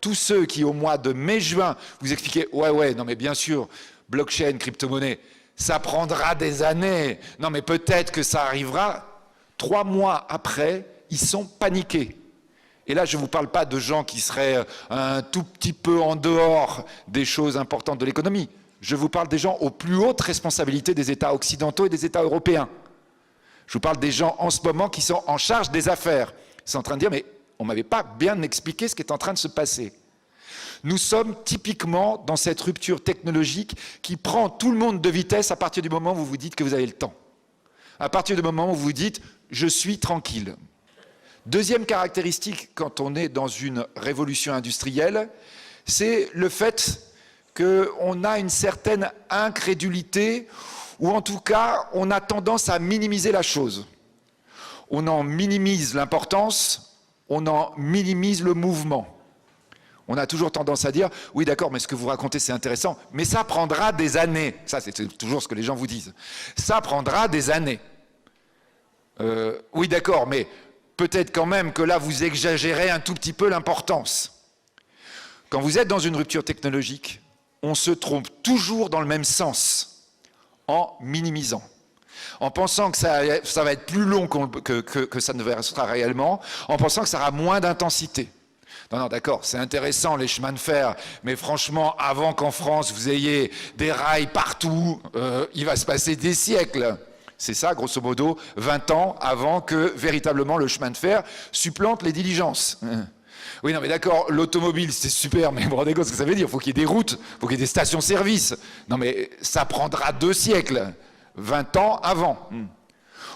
tous ceux qui, au mois de mai-juin, vous expliquaient « Ouais, non mais bien sûr, blockchain, crypto-monnaie, ça prendra des années. Non mais peut-être que ça arrivera. » 3 mois après, ils sont paniqués. Et là, je ne vous parle pas de gens qui seraient un tout petit peu en dehors des choses importantes de l'économie. Je vous parle des gens aux plus hautes responsabilités des États occidentaux et des États européens. Je vous parle des gens en ce moment qui sont en charge des affaires. Ils sont en train de dire, mais on ne m'avait pas bien expliqué ce qui est en train de se passer. Nous sommes typiquement dans cette rupture technologique qui prend tout le monde de vitesse à partir du moment où vous vous dites que vous avez le temps. À partir du moment où vous vous dites « je suis tranquille ». Deuxième caractéristique quand on est dans une révolution industrielle, c'est le fait qu'on a une certaine incrédulité ou en tout cas on a tendance à minimiser la chose. On en minimise l'importance, on en minimise le mouvement. On a toujours tendance à dire « oui d'accord, mais ce que vous racontez c'est intéressant, mais ça prendra des années ». Ça c'est toujours ce que les gens vous disent. Ça prendra des années. Oui d'accord, mais peut-être quand même que là vous exagérez un tout petit peu l'importance. Quand vous êtes dans une rupture technologique, on se trompe toujours dans le même sens, en minimisant. En pensant que ça va être plus long que ça ne sera réellement, en pensant que ça aura moins d'intensité. Non, d'accord, c'est intéressant les chemins de fer, mais franchement, avant qu'en France vous ayez des rails partout, il va se passer des siècles. C'est ça, grosso modo, 20 ans avant que véritablement le chemin de fer supplante les diligences. Oui, non, mais d'accord, l'automobile, c'est super, mais vous vous rendez compte ce que ça veut dire? Il faut qu'il y ait des routes, il faut qu'il y ait des stations-service. Non, mais ça prendra 2 siècles, 20 ans avant.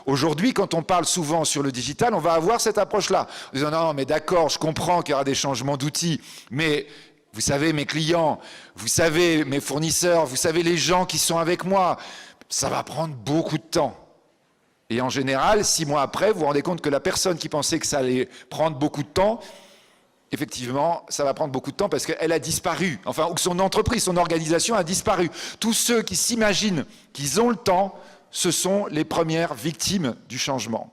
Aujourd'hui, quand on parle souvent sur le digital, on va avoir cette approche-là. En disant, non, mais d'accord, je comprends qu'il y aura des changements d'outils, mais vous savez, mes clients, vous savez, mes fournisseurs, vous savez, les gens qui sont avec moi, ça va prendre beaucoup de temps. Et en général, 6 mois après, vous vous rendez compte que la personne qui pensait que ça allait prendre beaucoup de temps, effectivement, ça va prendre beaucoup de temps parce qu'elle a disparu. Enfin, ou que son entreprise, son organisation a disparu. Tous ceux qui s'imaginent qu'ils ont le temps, ce sont les premières victimes du changement.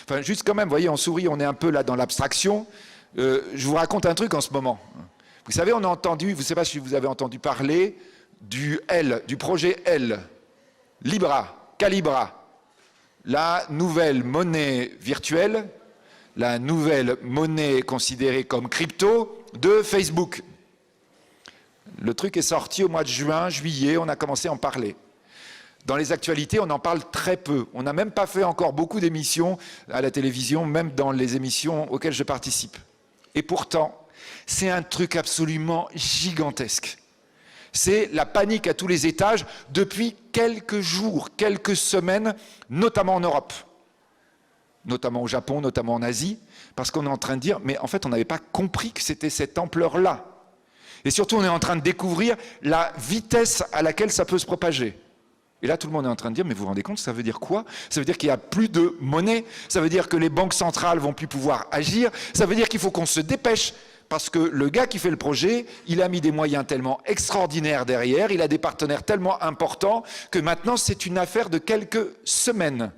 Enfin, juste quand même, vous voyez, on sourit, on est un peu là dans l'abstraction. Je vous raconte un truc en ce moment. Vous savez, on a entendu, je ne sais pas si vous avez entendu parler du projet L, Libra, Calibra, la nouvelle monnaie virtuelle, la nouvelle monnaie considérée comme crypto de Facebook. Le truc est sorti au mois de juin, juillet, on a commencé à en parler. Dans les actualités, on en parle très peu. On n'a même pas fait encore beaucoup d'émissions à la télévision, même dans les émissions auxquelles je participe. Et pourtant, c'est un truc absolument gigantesque. C'est la panique à tous les étages depuis quelques jours, quelques semaines, notamment en Europe, notamment au Japon, notamment en Asie, parce qu'on est en train de dire, mais en fait, on n'avait pas compris que c'était cette ampleur-là. Et surtout, on est en train de découvrir la vitesse à laquelle ça peut se propager. Et là, tout le monde est en train de dire, mais vous vous rendez compte, ça veut dire quoi? Ça veut dire qu'il n'y a plus de monnaie, ça veut dire que les banques centrales vont plus pouvoir agir, ça veut dire qu'il faut qu'on se dépêche, parce que le gars qui fait le projet, il a mis des moyens tellement extraordinaires derrière, il a des partenaires tellement importants, que maintenant, c'est une affaire de quelques semaines.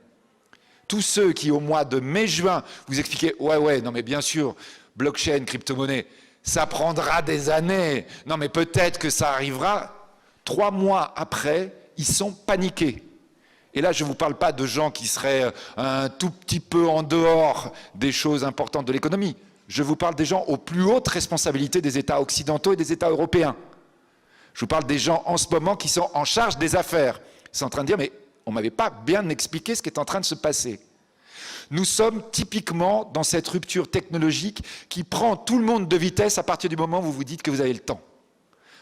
Tous ceux qui, au mois de mai-juin, vous expliquaient, ouais, non mais bien sûr, blockchain, crypto-monnaie, ça prendra des années, non mais peut-être que ça arrivera, 3 mois après, ils sont paniqués. Et là, je ne vous parle pas de gens qui seraient un tout petit peu en dehors des choses importantes de l'économie. Je vous parle des gens aux plus hautes responsabilités des États occidentaux et des États européens. Je vous parle des gens en ce moment qui sont en charge des affaires. Ils sont en train de dire, mais on ne m'avait pas bien expliqué ce qui est en train de se passer. Nous sommes typiquement dans cette rupture technologique qui prend tout le monde de vitesse à partir du moment où vous vous dites que vous avez le temps.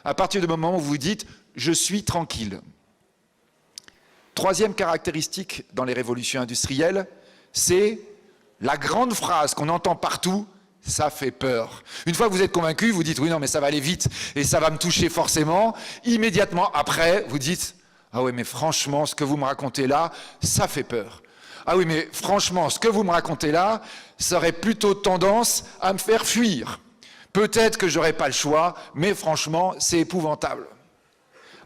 À partir du moment où vous vous dites « je suis tranquille ». Troisième caractéristique dans les révolutions industrielles, c'est la grande phrase qu'on entend partout, ça fait peur. Une fois que vous êtes convaincu, vous dites oui, non, mais ça va aller vite et ça va me toucher forcément. Immédiatement après, vous dites ah oui, mais franchement, ce que vous me racontez là, ça fait peur. Ah oui, mais franchement, ce que vous me racontez là, ça aurait plutôt tendance à me faire fuir. Peut-être que j'aurais pas le choix, mais franchement, c'est épouvantable.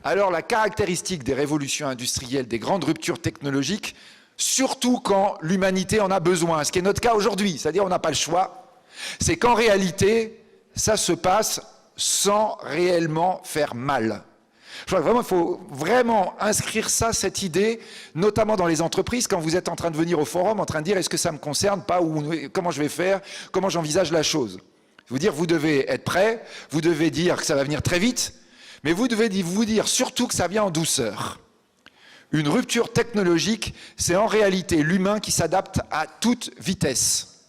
Alors la caractéristique des révolutions industrielles, des grandes ruptures technologiques, surtout quand l'humanité en a besoin, ce qui est notre cas aujourd'hui, c'est-à-dire on n'a pas le choix, c'est qu'en réalité, ça se passe sans réellement faire mal. Je crois que vraiment, il faut vraiment inscrire ça, cette idée, notamment dans les entreprises, quand vous êtes en train de venir au forum, en train de dire est-ce que ça me concerne, pas, ou comment je vais faire, comment j'envisage la chose. Vous dire, vous devez être prêt, vous devez dire que ça va venir très vite, mais vous devez vous dire surtout que ça vient en douceur. Une rupture technologique, c'est en réalité l'humain qui s'adapte à toute vitesse.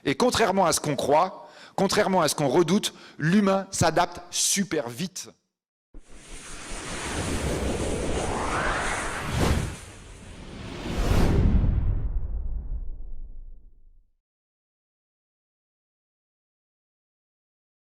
Et contrairement à ce qu'on croit, contrairement à ce qu'on redoute, l'humain s'adapte super vite.